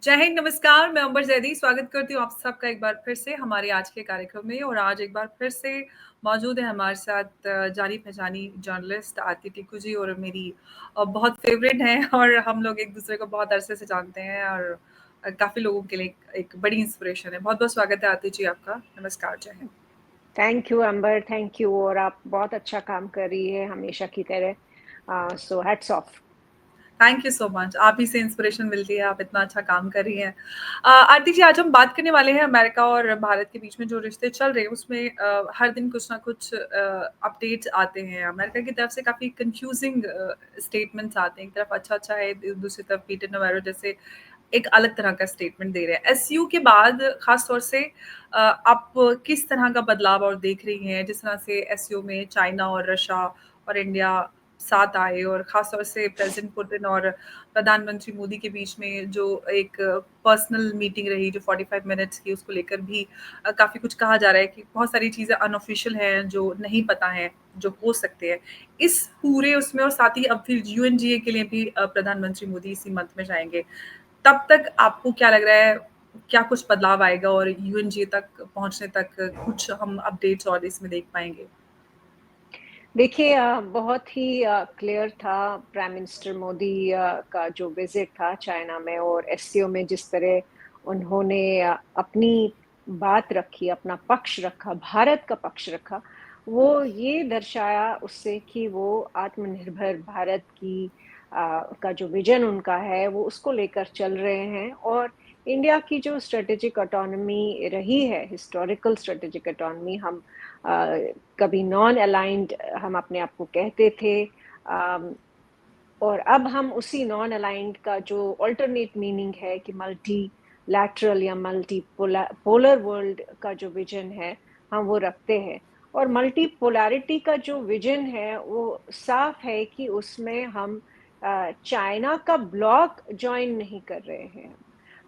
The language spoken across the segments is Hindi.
जय हिंद, नमस्कार। मैं अंबर जैदी स्वागत करती हूँ आप सबका एक बार फिर से हमारे आज के कार्यक्रम में और आज एक बार फिर से मौजूद है हमारे साथ जानी-पहचानी जर्नलिस्ट आरती टिक्कू जी और मेरी बहुत फ़ेवरेट हैं और हम लोग एक-दूसरे को बहुत अरसे से जानते हैं और काफ़ी लोगों के लिए एक बड़ी इंस्पिरेशन है। बहुत-बहुत स्वागत है आरती जी आपका। नमस्कार, जय हिंद। Thank you Ambar, thank you. और आप बहुत अच्छा काम कर रही है हमेशा की तरह। So hats off. Thank you so much. आप ही से इंस्पिरेशन मिलती है, आप इतना अच्छा काम कर रही हैं। आरती जी, आज हम बात करने वाले हैं अमेरिका और भारत के बीच में जो रिश्ते चल रहे हैं, उसमें हर दिन कुछ ना कुछ अपडेट्स आते हैं। अमेरिका की तरफ से काफ़ी कन्फ्यूज़िंग स्टेटमेंट्स आते हैं। एक तरफ अच्छा-अच्छा है, दूसरी तरफ पीटर नवारो जैसे एक अलग तरह का स्टेटमेंट दे रहे हैं। एसयू के बाद ख़ास तौर से आप किस तरह का बदलाव और देख रही हैं? जिस तरह से एसयू में चाइना और रशिया और इंडिया साथ आए और ख़ास तौर से प्रेज़िडेंट पुतिन और प्रधानमंत्री मोदी के बीच में जो एक पर्सनल मीटिंग रही जो 45 मिनट्स की, उसको लेकर भी काफ़ी कुछ कहा जा रहा है कि बहुत सारी चीज़ें अनऑफ़िशियल हैं, जो नहीं पता हैं, जो हो सकते हैं। इस पूरे उसमें और साथ ही अब फिर यूएनजीए के लिए भी प्रधानमंत्री मोदी इसी मंथ में जाएँगे। तब तक आपको क्या लग रहा है, क्या कुछ बदलाव आएगा और यूएनजीए तक पहुँचने तक कुछ हम अपडेट्स और इसमें देख पाएँगे? देखिए, बहुत ही क्लियर था प्राइम मिनिस्टर मोदी का जो विजिट था चाइना में, और एससीओ में जिस तरह उन्होंने अपनी बात रखी, अपना पक्ष रखा, भारत का पक्ष रखा। वो ये दर्शाया उससे कि वो आत्मनिर्भर भारत की का जो विजन उनका है वो उसको लेकर चल रहे हैं। और इंडिया की जो स्ट्रेटेजिक ऑटोनॉमी रही है, हिस्टोरिकल स्ट्रेटेजिक ऑटोनॉमी, हम अ, कभी नॉन अलाइंड हम अपने आप को कहते थे, अम, और अब हम उसी नॉन अलाइंड का जो अल्टरनेट मीनिंग है कि मल्टी लैटरल या मल्टी पोलर वर्ल्ड का जो विजन है, हम वो रखते हैं। और मल्टी पोलैरिटी का जो विजन है वो साफ है कि उसमें हम चाइना का ब्लॉक ज्वाइन नहीं कर रहे हैं,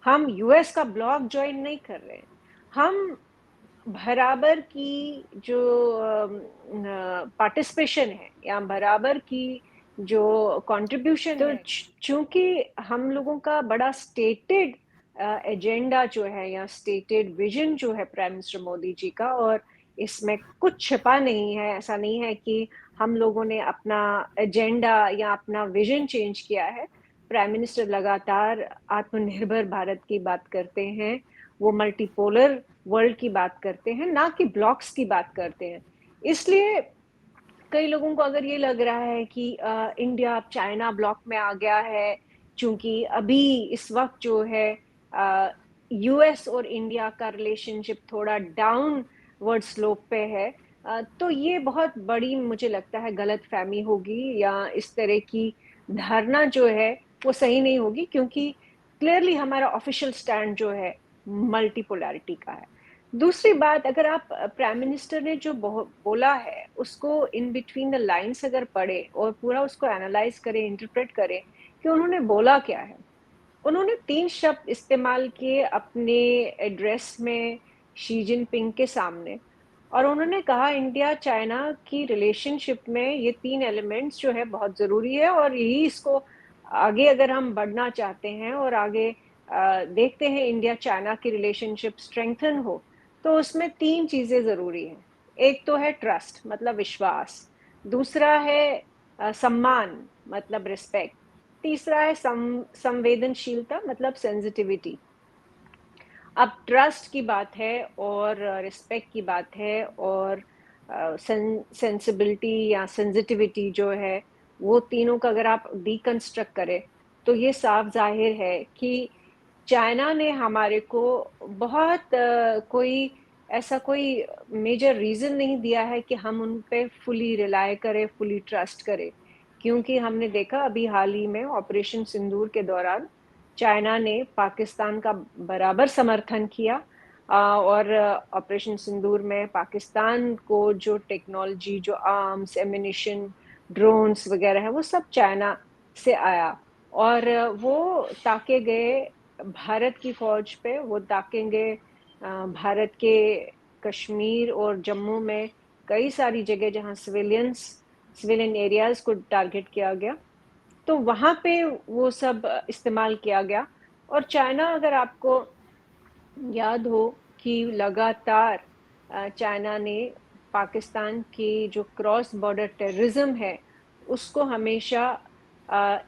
हम यूएस का ब्लॉक ज्वाइन नहीं कर रहे हैं। हम बराबर की जो पार्टिसिपेशन है या बराबर की जो कंट्रीब्यूशन तो है, चूंकि हम लोगों का बड़ा स्टेटेड एजेंडा जो है या स्टेटेड विजन जो है प्राइम मिनिस्टर मोदी जी का, और इसमें कुछ छिपा नहीं है। ऐसा नहीं है कि हम लोगों ने अपना एजेंडा या अपना विजन चेंज किया है। प्राइम मिनिस्टर लगातार आत्मनिर्भर भारत की बात करते हैं, वो मल्टीपोलर वर्ल्ड की बात करते हैं, ना कि ब्लॉक्स की बात करते हैं। इसलिए कई लोगों को अगर ये लग रहा है कि इंडिया अब चाइना ब्लॉक में आ गया है, चूंकि अभी इस वक्त जो है यूएस और इंडिया का रिलेशनशिप थोड़ा डाउनवर्ड स्लोप पे है, तो ये बहुत बड़ी मुझे लगता है गलतफहमी होगी, या इस तरह की धारणा जो है वो सही नहीं होगी, क्योंकि क्लियरली हमारा ऑफिशियल स्टैंड जो है मल्टीपोलैरिटी का है। दूसरी बात, अगर आप प्राइम मिनिस्टर ने जो बोला है उसको इन बिटवीन द लाइन्स अगर पढ़े और पूरा उसको एनालाइज करें, इंटरप्रेट करें कि उन्होंने बोला क्या है। उन्होंने 3 शब्द इस्तेमाल किए अपने एड्रेस में शी जिनपिंग के सामने, और उन्होंने कहा इंडिया चाइना की रिलेशनशिप में ये 3 एलिमेंट्स जो है बहुत ज़रूरी है, और यही इसको आगे अगर हम बढ़ना चाहते हैं और आगे देखते हैं इंडिया चाइना की रिलेशनशिप स्ट्रेंथन हो, तो उसमें 3 चीज़ें ज़रूरी हैं। एक तो है ट्रस्ट, मतलब विश्वास। दूसरा है सम्मान, मतलब रिस्पेक्ट। तीसरा है संवेदनशीलता, मतलब सेंसिटिविटी। अब ट्रस्ट की बात है और रिस्पेक्ट की बात है और सेंसिबिलिटी या सेंसिटिविटी जो है, वो तीनों का अगर आप डिकंस्ट्रक्ट करें तो ये साफ जाहिर है कि चाइना ने हमारे को बहुत कोई ऐसा कोई मेजर रीजन नहीं दिया है कि हम उन पे फुली रिलाय करें, फुली ट्रस्ट करें। क्योंकि हमने देखा अभी हाल ही में ऑपरेशन सिंदूर के दौरान चाइना ने पाकिस्तान का बराबर समर्थन किया, और ऑपरेशन सिंदूर में पाकिस्तान को जो टेक्नोलॉजी, जो आर्म्स, एमिनिशन, ड्रोन्स वगैरह है, वो सब चाइना से आया। और वो ताके गए भारत की फौज पे, वो ताकेंगे भारत के कश्मीर और जम्मू में कई सारी जगह जहां सिविलियन एरियाज को टारगेट किया गया, तो वहां पे वो सब इस्तेमाल किया गया। और चाइना, अगर आपको याद हो कि लगातार चाइना ने पाकिस्तान की जो क्रॉस बॉर्डर टेररिज्म है उसको हमेशा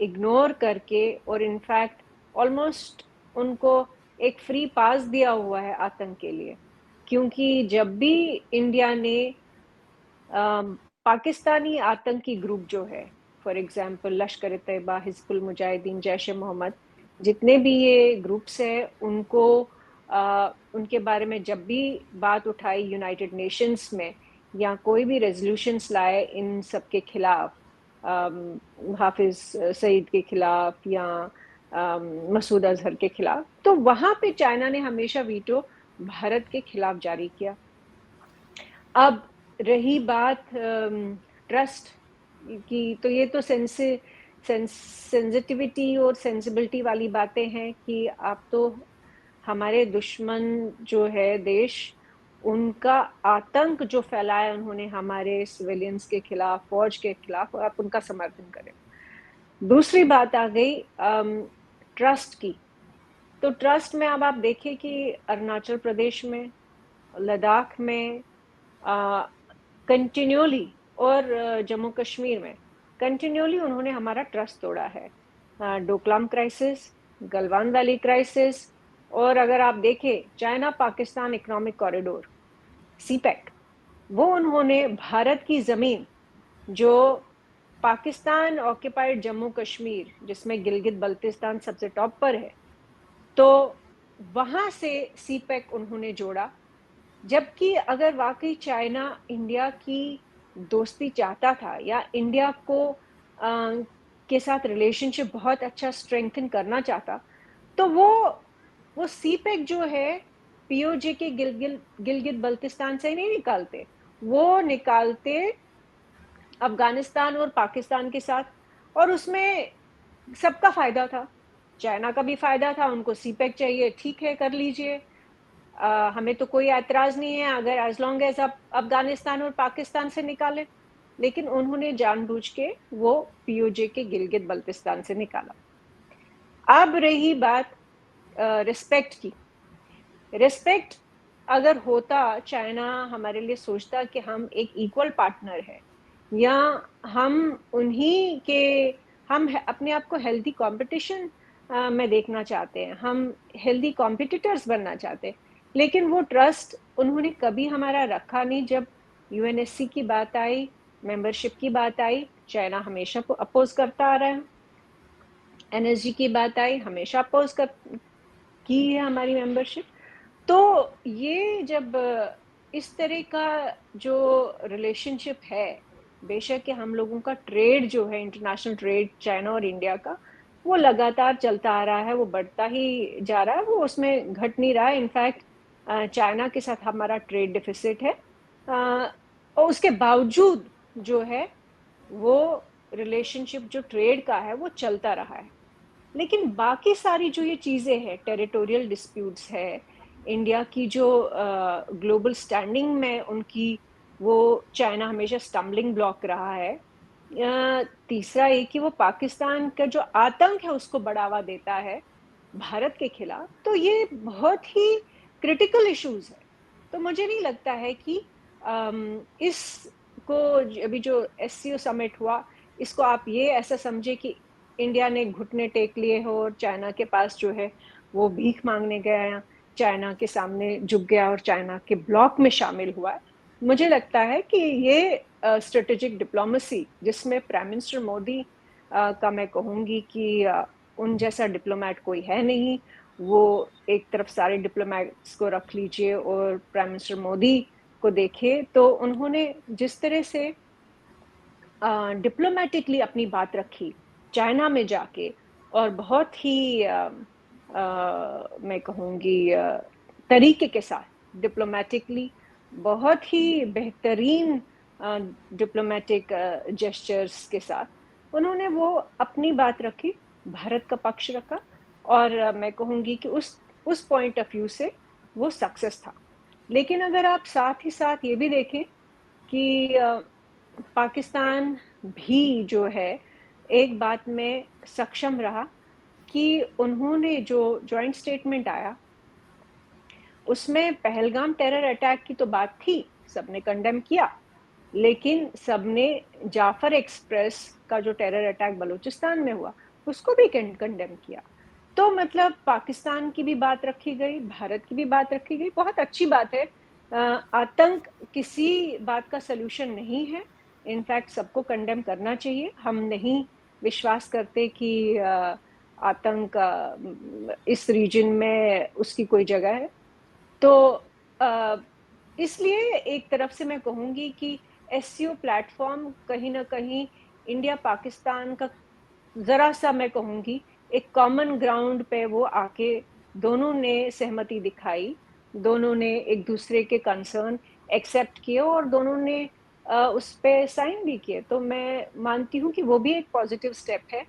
इग्नोर करके, और इनफैक्ट ऑलमोस्ट उनको एक फ्री पास दिया हुआ है आतंक के लिए। क्योंकि जब भी इंडिया ने पाकिस्तानी आतंकी ग्रुप जो है, फॉर एग्जांपल लश्कर ए तैयबा, हिजबुल मुजाहिदीन, जैश ए मोहम्मद, जितने भी ये ग्रुप्स हैं उनको उनके बारे में जब भी बात उठाई यूनाइटेड नेशंस में या कोई भी रेजोल्यूशंस लाए इन सब के खिलाफ, हाफिज सईद के खिलाफ या मसूद अजहर के खिलाफ, तो वहां पे चाइना ने हमेशा वीटो भारत के खिलाफ जारी किया। अब रही बात ट्रस्ट की, तो ये तो सेंसिटिविटी और सेंसिबिलिटी वाली बातें हैं कि आप तो हमारे दुश्मन जो है देश, उनका आतंक जो फैलाया उन्होंने हमारे सिविलियंस के खिलाफ, फौज के खिलाफ, और आप उनका समर्थन करें। दूसरी बात आ गई ट्रस्ट की। तो ट्रस्ट में अब आप देखिए कि अरुणाचल प्रदेश में, लद्दाख में कंटिन्यूली, और जम्मू कश्मीर में कंटिन्यूली उन्होंने हमारा ट्रस्ट तोड़ा है। Doklam crisis, Galwan valley crisis, और अगर आप देखें China Pakistan economic corridor, CPEC, वो उन्होंने भारत की जमीन, जो पाकिस्तान ऑक्यूपाइड जम्मू कश्मीर, जिसमें गिलगित बल्तिस्तान सबसे टॉप पर है, तो वहां से सीपेक उन्होंने जोड़ा। जबकि अगर वाकई चाइना इंडिया की दोस्ती चाहता था या इंडिया को के साथ रिलेशनशिप बहुत अच्छा स्ट्रेंथन करना चाहता, तो वो सीपेक जो है पीओजे के गिलगित बल्तिस्तान से नहीं निकालते, वो निकालते अफगानिस्तान और पाकिस्तान के साथ। और उसमें सबका फायदा था, चाइना का भी फायदा था, उनको सीपेक चाहिए, ठीक है कर लीजिए, हमें तो कोई ऐतराज नहीं है अगर एज लॉन्ग एज आप अफगानिस्तान और पाकिस्तान से निकालें। लेकिन उन्होंने जानबूझ के वो पीओजे के गिलगित बल्तिस्तान से निकाला। अब रही बात रिस्पेक्ट की। रिस्पेक्ट अगर होता, चाइना हमारे लिए सोचता कि हम एक इक्वल पार्टनर है, या हम उन्हीं के, हम अपने आप को हेल्दी कंपटीशन में देखना चाहते हैं, हम हेल्दी कॉम्पिटिटर्स बनना चाहते हैं, लेकिन वो ट्रस्ट उन्होंने कभी हमारा रखा नहीं। जब यूएनएससी की बात आई, मेंबरशिप की बात आई, चाइना हमेशा को अपोज करता आ रहा है। एनएसजी की बात आई, हमेशा अपोज की है हमारी मेंबरशिप। तो ये जब इस तरह का जो रिलेशनशिप है, बेशक कि हम लोगों का ट्रेड जो है, इंटरनेशनल ट्रेड चाइना और इंडिया का, वो लगातार चलता आ रहा है, वो बढ़ता ही जा रहा है, वो उसमें घट नहीं रहा है। इनफैक्ट चाइना के साथ हमारा ट्रेड डिफिसिट है, और उसके बावजूद जो है वो रिलेशनशिप जो ट्रेड का है वो चलता रहा है। लेकिन बाकी सारी जो ये चीजें हैं, टेरिटोरियल डिस्प्यूट्स है, इंडिया की जो ग्लोबल स्टैंडिंग में उनकी, वो चाइना हमेशा स्टम्बलिंग ब्लॉक रहा है। तीसरा ये कि वो पाकिस्तान का जो आतंक है उसको बढ़ावा देता है भारत के खिलाफ। तो ये बहुत ही क्रिटिकल इश्यूज है। तो मुझे नहीं लगता है कि इसको, अभी जो एससीओ समिट हुआ, इसको आप ये ऐसा समझे कि इंडिया ने घुटने टेक लिए हो और चाइना के पास जो है वो भीख मांगने गया, चाइना के सामने झुक गया और चाइना के ब्लॉक में शामिल हुआ है। मुझे लगता है कि ये स्ट्रेटेजिक डिप्लोमेसी, जिसमें प्राइम मिनिस्टर मोदी का मैं कहूँगी कि उन जैसा डिप्लोमेट कोई है नहीं। वो एक तरफ सारे डिप्लोमेट्स को रख लीजिए और प्राइम मिनिस्टर मोदी को देखिए, तो उन्होंने जिस तरह से डिप्लोमेटिकली अपनी बात रखी चाइना में जाके, और बहुत ही मैं कहूँगी तरीके के साथ डिप्लोमेटिकली, बहुत ही बेहतरीन डिप्लोमेटिक जेस्चर्स के साथ उन्होंने वो अपनी बात रखी, भारत का पक्ष रखा, और मैं कहूँगी कि उस पॉइंट ऑफ व्यू से वो सक्सेस था। लेकिन अगर आप साथ ही साथ ये भी देखें कि पाकिस्तान भी जो है एक बात में सक्षम रहा कि उन्होंने जो जॉइंट स्टेटमेंट आया, उसमें पहलगाम टेरर अटैक की तो बात थी, सबने कंडेम किया, लेकिन सबने जाफर एक्सप्रेस का जो टेरर अटैक बलूचिस्तान में हुआ, उसको भी कंडेम किया। तो मतलब पाकिस्तान की भी बात रखी गई, भारत की भी बात रखी गई, बहुत अच्छी बात है। आतंक किसी बात का सलूशन नहीं है, इनफैक्ट सबको कंडेम करना चाहिए। हम नहीं विश्वास करते कि आतंक इस रीजन में उसकी कोई जगह है। तो इसलिए एक तरफ से मैं कहूंगी कि एससीओ प्लेटफॉर्म कहीं ना कहीं इंडिया पाकिस्तान का जरा सा, मैं कहूंगी, एक कॉमन ग्राउंड पे वो आके दोनों ने सहमति दिखाई, दोनों ने एक दूसरे के कंसर्न एक्सेप्ट किए और दोनों ने उस पे साइन भी किए। तो मैं मानती हूँ कि वो भी एक पॉजिटिव स्टेप है।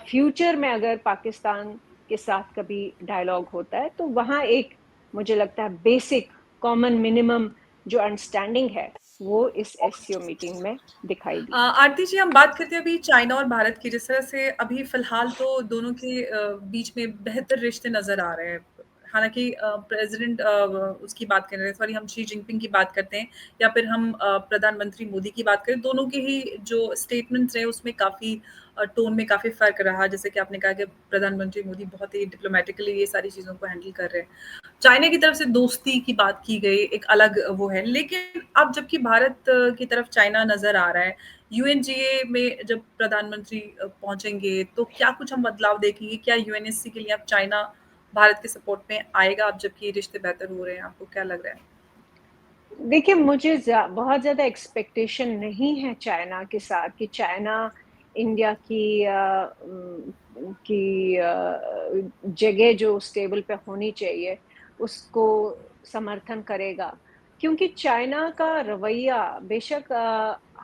फ्यूचर में अगर पाकिस्तान के साथ कभी डायलॉग होता है तो वहाँ एक, मुझे लगता है, बेसिक कॉमन मिनिमम जो अंडरस्टैंडिंग है वो इस एससीओ मीटिंग में दिखाई दी। आरती जी, हम बात करते हैं अभी चाइना और भारत की। जिस तरह से अभी फिलहाल तो दोनों के बीच में बेहतर रिश्ते नजर आ रहे हैं। हालांकि प्रेसिडेंट उसकी बात कर रहे हैं, सॉरी, हम शी जिनपिंग की बात करते हैं या फिर हम प्रधानमंत्री मोदी की बात करें, दोनों के ही जो स्टेटमेंट्स रहे उसमें काफी टोन में काफी फर्क रहा। जैसे कि आपने कहा कि प्रधानमंत्री मोदी बहुत ही डिप्लोमेटिकली ये सारी चीजों को हैंडल कर रहे हैं। चाइना की तरफ से दोस्ती की बात की गई, एक अलग वो है। लेकिन अब जबकि भारत की तरफ चाइना नजर आ रहा है, यूएनजीए में जब प्रधानमंत्री पहुंचेंगे तो क्या कुछ हम बदलाव देखेंगे? क्या यूएनएससी के लिए अब चाइना भारत के सपोर्ट में आएगा, अब जबकि रिश्ते बेहतर हो रहे हैं? आपको क्या लग रहा है? देखिए, मुझे बहुत ज़्यादा एक्सपेक्टेशन नहीं है चाइना के साथ कि चाइना इंडिया की जगह जो स्टेबल पे होनी चाहिए उसको समर्थन करेगा, क्योंकि चाइना का रवैया, बेशक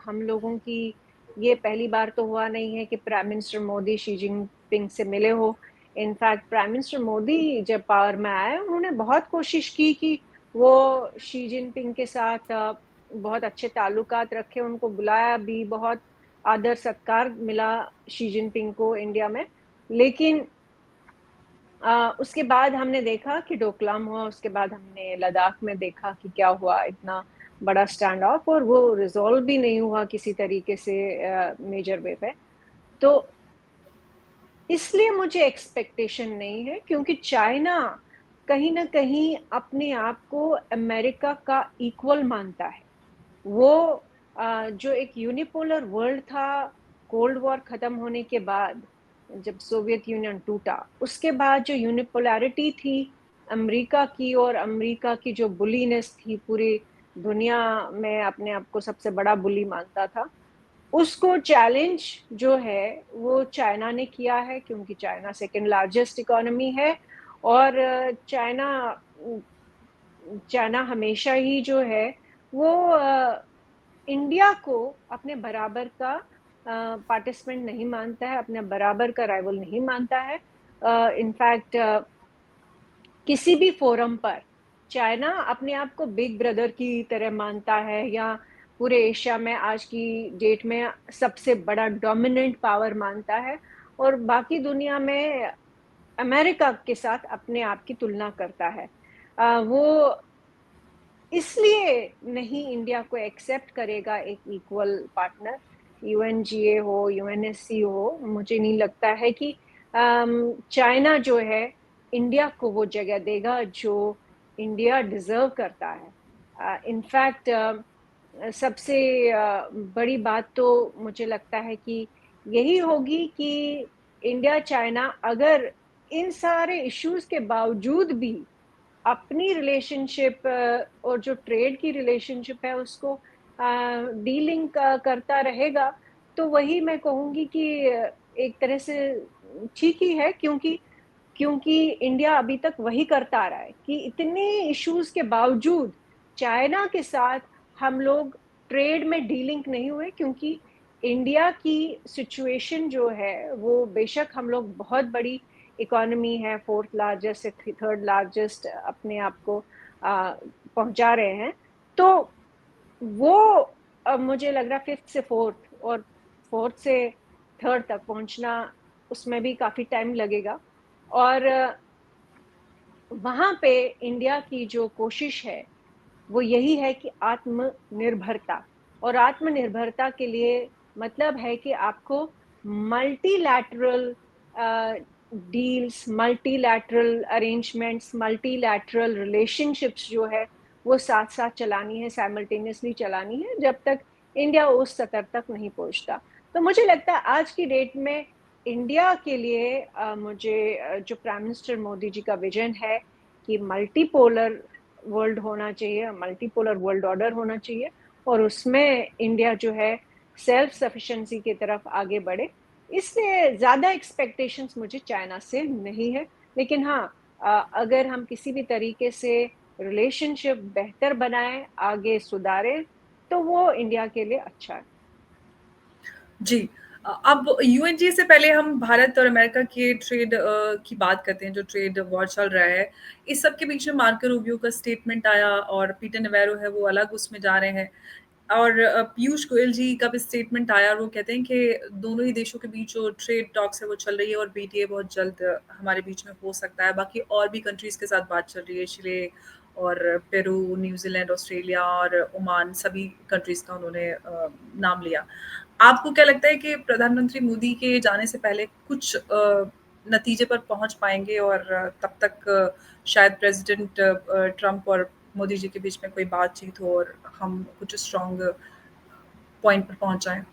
हम लोगों की ये पहली बार तो हुआ नहीं है कि prime minister Modi Xi Jinping से मिले हो। इनफैक्ट प्राइम मिनिस्टर मोदी जब पावर में आए, उन्होंने बहुत कोशिश की कि वो शी जिनपिंग के साथ बहुत अच्छे ताल्लुकात रखे, उनको बुलाया भी, बहुत आदर सत्कार मिला शी जिनपिंग को इंडिया में। लेकिन उसके बाद हमने देखा कि डोकलाम हुआ, उसके बाद हमने लद्दाख में देखा कि क्या हुआ, इतना बड़ा स्टैंड ऑफ, और वो रिजॉल्व भी नहीं हुआ किसी तरीके से मेजर वे पे। तो इसलिए मुझे एक्सपेक्टेशन नहीं है, क्योंकि चाइना कहीं ना कहीं अपने आप को अमेरिका का इक्वल मानता है। वो जो एक यूनिपोलर वर्ल्ड था, कोल्ड वॉर खत्म होने के बाद, जब सोवियत यूनियन टूटा, उसके बाद जो यूनिपोलैरिटी थी अमेरिका की, और अमेरिका की जो बुलीनेस थी, पूरी दुनिया में अपने आप को सबसे बड़ा बुली मानता था, उसको चैलेंज जो है वो चाइना ने किया है, क्योंकि चाइना सेकेंड लार्जेस्ट इकोनॉमी है। और चाइना चाइना हमेशा ही जो है वो इंडिया को अपने बराबर का पार्टिसिपेंट नहीं मानता है, अपने बराबर का राइवल नहीं मानता है। इनफैक्ट किसी भी फोरम पर चाइना अपने आप को बिग ब्रदर की तरह मानता है, या पूरे एशिया में आज की डेट में सबसे बड़ा डोमिनेंट पावर मानता है, और बाकी दुनिया में अमेरिका के साथ अपने आप की तुलना करता है। वो इसलिए नहीं इंडिया को एक्सेप्ट करेगा एक इक्वल पार्टनर, यूएनजीए हो, यूएनएससी हो। मुझे नहीं लगता है कि चाइना जो है इंडिया को वो जगह देगा जो इंडिया डिजर्व करता है। इनफैक्ट सबसे बड़ी बात तो मुझे लगता है कि यही होगी कि इंडिया चाइना अगर इन सारे इश्यूज के बावजूद भी अपनी रिलेशनशिप और जो ट्रेड की रिलेशनशिप है उसको डीलिंग करता रहेगा, तो वही मैं कहूंगी कि एक तरह से ठीक ही है, क्योंकि क्योंकि इंडिया अभी तक वही करता आ रहा है कि इतने इश्यूज के बावजूद चाइना के साथ हम लोग ट्रेड में डीलिंग नहीं हुए, क्योंकि इंडिया की सिचुएशन जो है वो, बेशक हम लोग बहुत बड़ी इकोनॉमी है, फोर्थ लार्जेस्ट से थर्ड लार्जेस्ट अपने आप को पहुंचा रहे हैं, तो वो मुझे लग रहा है फिफ्थ से फोर्थ और फोर्थ से थर्ड तक पहुंचना उसमें भी काफ़ी टाइम लगेगा। और वहाँ पे इंडिया की जो कोशिश है, वो यही है कि आत्मनिर्भरता, और आत्मनिर्भरता के लिए मतलब है कि आपको multilateral deals, multilateral arrangements, multilateral relationships जो है वो साथ-साथ चलानी है, साइमल्टेनियसली चलानी है, जब तक इंडिया उस स्तर तक नहीं पहुँचता। तो मुझे लगता है आज की डेट में इंडिया के लिए जो प्राइम मिनिस्टर मोदी जी का विज़न है कि मल्टीपोलर वर्ल्ड होना चाहिए, मल्टीपोलर वर्ल्ड ऑर्डर होना चाहिए, और उसमें इंडिया जो है सेल्फ सफिशिएंसी की तरफ आगे बढ़े। इससे ज़्यादा एक्सपेक्टेशंस मुझे चाइना से नहीं है। लेकिन हाँ, अगर हम किसी भी तरीके से रिलेशनशिप बेहतर बनाएँ, आगे सुधारें, तो वो इंडिया के लिए अच्छा है। जी। अब यूएनजी से पहले हम भारत और अमेरिका के ट्रेड की बात करते हैं, जो ट्रेड वॉर चल रहा है। इस सब के बीच में मार्को रूबियो का स्टेटमेंट आया और पीटर नेवेरो है, वो अलग उसमें जा रहे हैं। और पीयूष गोयल जी का भी स्टेटमेंट आया और वो कहते हैं कि दोनों ही देशों के बीच जो ट्रेड टॉक्स है वो चल रही है और बीटीए बहुत जल्द हमारे बीच में हो सकता है। बाकी और भी कंट्रीज़ के साथ बात चल रही है, चिले और पेरू, न्यूज़ीलैंड, ऑस्ट्रेलिया और ओमान, सभी कंट्रीज़ का उन्होंने नाम लिया। आपको क्या लगता है कि प्रधानमंत्री मोदी के जाने से पहले कुछ नतीजे पर पहुँच पाएँगे और तब तक शायद प्रेज़िडेंट ट्रम्प और मोदी जी के बीच में कोई बातचीत हो और हम कुछ स्ट्रॉन्ग पॉइंट पर पहुँच जाएँ?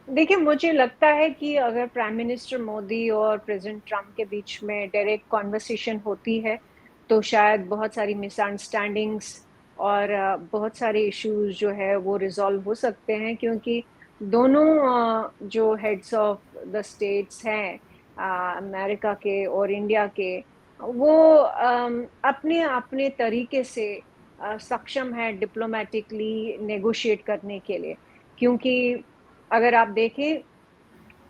देखिए, मुझे लगता है कि अगर प्राइम मिनिस्टर मोदी और प्रेज़िडेंट ट्रम्प के बीच में डायरेक्ट कन्वर्सेशन होती है, तो शायद बहुत सारी मिसअंडरस्टैंडिंग्स और बहुत सारे इश्यूज़ जो है वो रिज़ॉल्व हो सकते हैं, क्योंकि दोनों जो हेड्स ऑफ़ द स्टेट्स हैं, अमेरिका के और इंडिया के, वो अपने-अपने तरीके से सक्षम हैं डिप्लोमैटिकली नेगोशिएट करने के लिए। क्योंकि अगर आप देखें,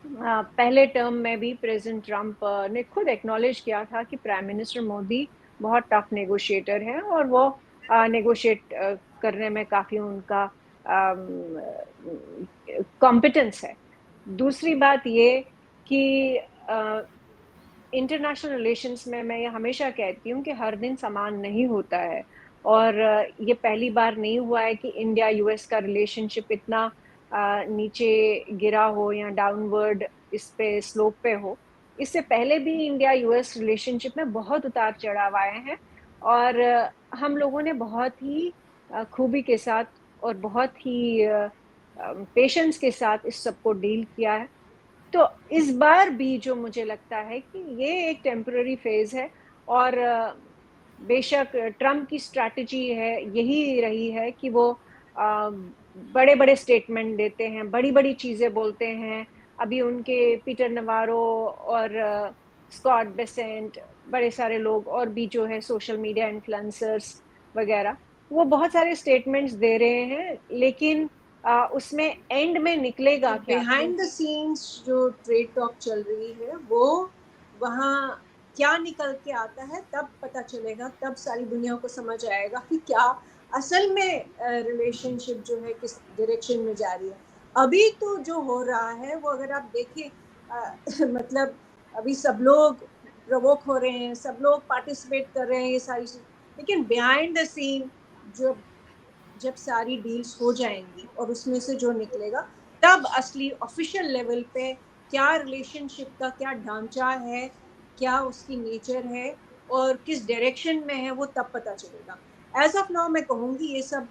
पहले टर्म में भी प्रेज़िडेंट ट्रम्प ने खुद एक्नॉलेज किया था कि प्राइम मिनिस्टर मोदी बहुत टफ नेगोशिएटर हैं, और वो नेगोशिएट करने में काफ़ी उनका कॉम्पिटेंस है। दूसरी बात ये कि अ, इंटरनेशनल रिलेशंस में मैं ये हमेशा कहती हूँ कि हर दिन समान नहीं होता है, और ये पहली बार नहीं हुआ है कि इंडिया यूएस का रिलेशनशिप इतना नीचे गिरा हो या डाउनवर्ड इस पे स्लोप पे हो। इससे पहले भी इंडिया यूएस रिलेशनशिप में बहुत उतार चढ़ाव आए हैं, और हम लोगों ने बहुत ही खूबी के साथ और बहुत ही पेशेंस के साथ इस सब को डील किया है। तो इस बार भी जो मुझे लगता है कि ये एक टेम्पररी फेज़ है, और बेशक ट्रम्प की स्ट्रैटेजी है यही रही है कि वो बड़े-बड़े स्टेटमेंट देते हैं, बड़ी-बड़ी चीज़ें बोलते हैं। अभी उनके पीटर नवारो और स्कॉट बेसेंट, बड़े सारे लोग और भी जो है सोशल मीडिया इन्फ्लुएंसर्स वगैरह, वो बहुत सारे स्टेटमेंट्स दे रहे हैं, लेकिन उसमें एंड में तो निकलेगा क्या? बिहाइंड द सीन्स जो ट्रेड टॉक चल रही है वो वहाँ क्या निकल के आता है तब पता चलेगा, तब सारी दुनिया को समझ आएगा कि क्या असल में रिलेशनशिप जो है किस डायरेक्शन में जा रही है। अभी तो जो हो रहा है वो अगर आप देखें मतलब अभी सब लोग प्रवोक हो रहे हैं, सब लोग पार्टिसिपेट कर रहे हैं ये सारी चीज, लेकिन बिहाइंड द सीन जो जब सारी डील्स हो जाएंगी और उसमें से जो निकलेगा तब असली ऑफिशियल लेवल पे क्या रिलेशनशिप का क्या ढांचा है, क्या उसकी नेचर है और किस डायरेक्शन में है, वो तब पता चलेगा। एज ऑफ नाउ मैं कहूँगी ये सब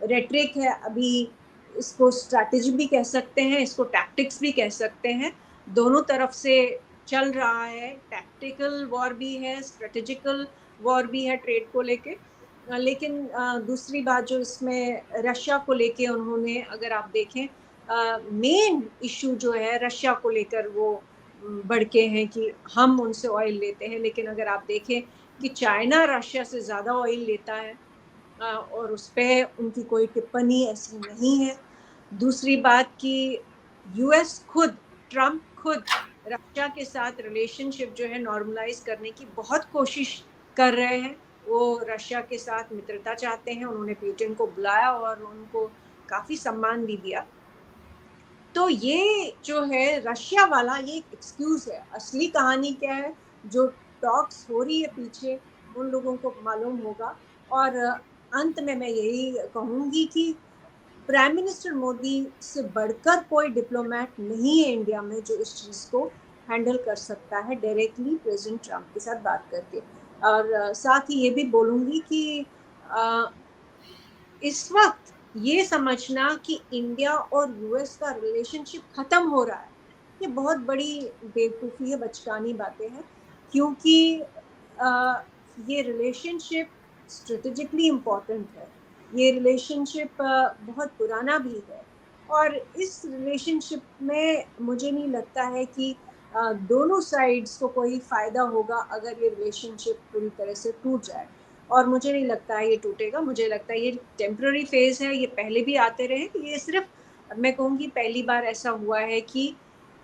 रेट्रिक है अभी। इसको स्ट्रैटेजी भी कह सकते हैं, इसको टैक्टिक्स भी कह सकते हैं। दोनों तरफ से चल रहा है, टैक्टिकल वॉर भी है, स्ट्रेटेजिकल वॉर भी है ट्रेड को लेके। लेकिन दूसरी बात जो इसमें रशिया को लेके उन्होंने, अगर आप देखें, मेन इशू जो है रशिया को लेकर वो बढ़ के हैं कि हम उनसे ऑयल लेते हैं, लेकिन अगर आप देखें कि चाइना रशिया से ज़्यादा ऑयल लेता है और उस पर उनकी कोई टिप्पणी ऐसी नहीं है। दूसरी बात कि यूएस खुद, ट्रम्प खुद रशिया के साथ रिलेशनशिप जो है नॉर्मलाइज करने की बहुत कोशिश कर रहे हैं। वो रशिया के साथ मित्रता चाहते हैं, उन्होंने पुतिन को बुलाया और उनको काफ़ी सम्मान भी दिया। तो ये जो है रशिया वाला ये एक एक्सक्यूज है। असली कहानी क्या है, जो टॉक्स हो रही है पीछे, उन लोगों को मालूम होगा। और अंत में मैं यही कहूंगी कि प्राइम मिनिस्टर मोदी से बढ़कर कोई डिप्लोमेट नहीं है इंडिया में जो इस चीज़ को हैंडल कर सकता है डायरेक्टली प्रेसिडेंट ट्रम्प के साथ बात करके। और साथ ही ये भी बोलूँगी कि इस वक्त ये समझना कि इंडिया और यूएस का रिलेशनशिप ख़त्म हो रहा है, ये बहुत बड़ी बेवकूफ़ी है, बचकानी बातें हैं। क्योंकि ये रिलेशनशिप स्ट्रेटेजिकली इम्पॉर्टेंट है, ये रिलेशनशिप बहुत पुराना भी है। और इस रिलेशनशिप में मुझे नहीं लगता है कि दोनों साइड्स को कोई फ़ायदा होगा अगर ये रिलेशनशिप पूरी तरह से टूट जाए। और मुझे नहीं लगता है ये टूटेगा, मुझे लगता है ये टेम्पररी फेज़ है, ये पहले भी आते रहे। ये सिर्फ मैं कहूँगी पहली बार ऐसा हुआ है कि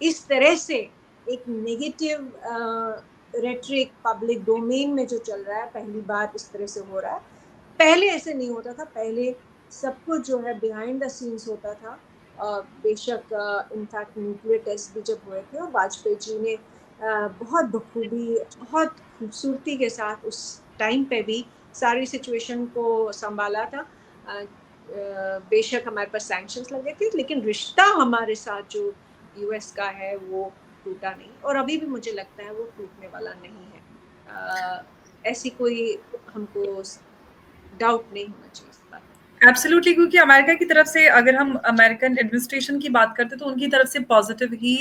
इस तरह से एक नेगेटिव रेटरिक पब्लिक डोमेन में जो चल रहा है, पहली बार इस तरह से हो रहा है। पहले ऐसे नहीं होता था, पहले सब कुछ जो है बिहाइंड द सीन्स होता था। बेशक इनफैक्ट न्यूक्लियर टेस्ट भी जब हुए थे और वाजपेयी जी ने बहुत बखूबी, बहुत खूबसूरती के साथ उस टाइम पे भी सारी सिचुएशन को संभाला था। बेशक हमारे पास सैंक्शंस लगे थे, लेकिन रिश्ता हमारे साथ जो यूएस का है वो टूटा नहीं, और अभी भी मुझे लगता है वो टूटने वाला नहीं है। ऐसी कोई हमको डाउट नहीं होना चाहिए इस बात। एब्सोल्युटली, क्योंकि अमेरिका की तरफ से अगर हम अमेरिकन एडमिनिस्ट्रेशन की बात करते हैं तो उनकी तरफ से पॉजिटिव ही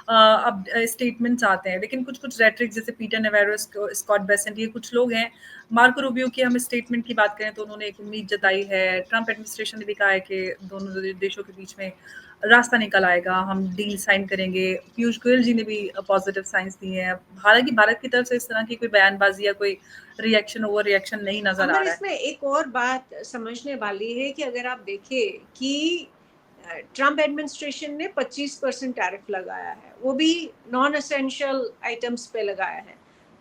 अब स्टेटमेंट्स आते हैं, लेकिन कुछ कुछ रेटरिक जैसे पीटर नेवेरो, स्कॉट बेसेंट, ये कुछ लोग हैं। मार्को रूबियो की हम स्टेटमेंट की बात करें तो उन्होंने एक उम्मीद जताई है। ट्रम्प एडमिनिस्ट्रेशन ने भी कहा है कि दोनों देशों के बीच में रास्ता निकल आएगा, हम डील साइन करेंगे। पीयूष गोयल जी ने भी पॉजिटिव साइंस दिए हैं। हालांकि भारत की तरफ से इस तरह की कोई बयानबाजी या कोई रिएक्शन, ओवर रिएक्शन नहीं नजर आ अमर, रहा है। इसमें एक और बात समझने वाली है कि अगर आप देखें कि ट्रम्प एडमिनिस्ट्रेशन ने 25% टैरिफ लगाया है, वो भी नॉन एसेंशियल आइटम्स पे लगाया है।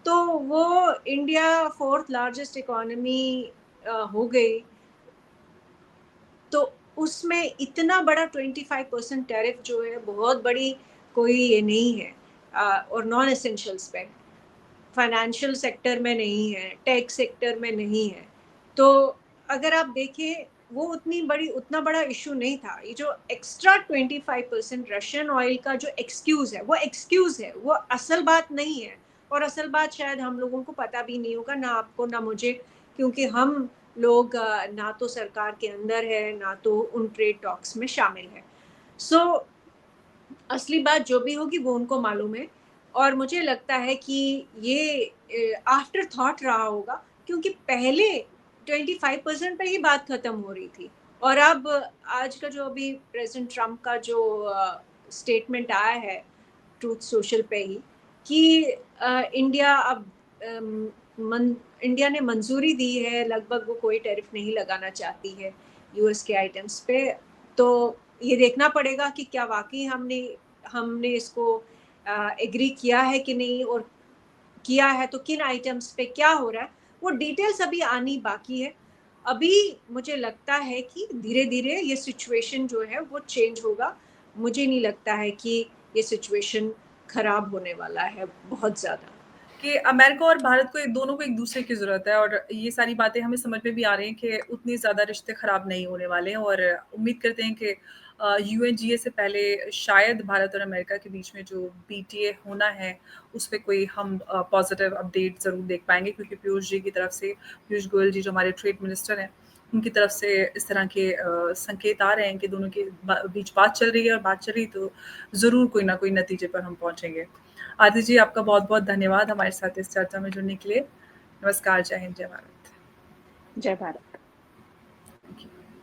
तो वो इंडिया 4th लार्जेस्ट इकोनॉमी हो गई, तो उसमें इतना बड़ा 25% टैरिफ जो है बहुत बड़ी कोई ये नहीं है। और नॉन एसेंशियल्स पे, फाइनेंशियल सेक्टर में नहीं है, टेक सेक्टर में नहीं है। तो अगर आप देखें वो उतना बड़ा इशू नहीं था। ये जो एक्स्ट्रा 25% रशियन ऑयल का जो एक्सक्यूज है, वो एक्सक्यूज है, वो असल बात नहीं है। और असल बात शायद हम लोगों को पता भी नहीं होगा, ना आपको ना मुझे, क्योंकि हम लोग ना तो सरकार के अंदर है, ना तो उन ट्रेड टॉक्स में शामिल है। सो असली बात जो भी होगी वो उनको मालूम है। और मुझे लगता है कि ये आफ्टर थॉट रहा होगा, क्योंकि पहले 25% पे ही बात खत्म हो रही थी। और अब आज का जो अभी प्रेसिडेंट ट्रम्प का जो स्टेटमेंट आया है ट्रूथ सोशल पे ही कि इंडिया अब इंडिया ने मंजूरी दी है, लगभग वो कोई टैरिफ नहीं लगाना चाहती है यूएस के आइटम्स पे। तो ये देखना पड़ेगा कि क्या वाकई हमने इसको एग्री किया है कि नहीं, और किया है तो किन आइटम्स पे क्या हो रहा है, वो डिटेल्स अभी आनी बाकी है। अभी मुझे लगता है कि धीरे धीरे ये सिचुएशन जो है वो चेंज होगा। मुझे नहीं लगता है कि ये सिचुएशन खराब होने वाला है बहुत ज़्यादा। कि अमेरिका और भारत को दोनों को एक दूसरे की ज़रूरत है, और ये सारी बातें हमें समझ में भी आ रही हैं कि उतनी ज़्यादा रिश्ते ख़राब नहीं होने वाले हैं। और उम्मीद करते हैं कि यूएनजीए से पहले शायद भारत और अमेरिका के बीच में जो बीटीए होना है, उस पे कोई हम पॉजिटिव अपडेट ज़रूर देख पाएंगे, क्योंकि पीयूष जी की तरफ से, पीयूष गोयल जी जो हमारे ट्रेड मिनिस्टर हैं, उनकी तरफ से इस तरह के संकेत आ रहे हैं कि दोनों के बीच बात चल रही है, और बात चल रही तो ज़रूर कोई ना कोई नतीजे पर हम पहुँचेंगे। आदित्य जी, आपका बहुत-बहुत धन्यवाद हमारे साथ इस चर्चा में जुड़ने के लिए। नमस्कार, जय हिंद, जय भारत। जय भारत।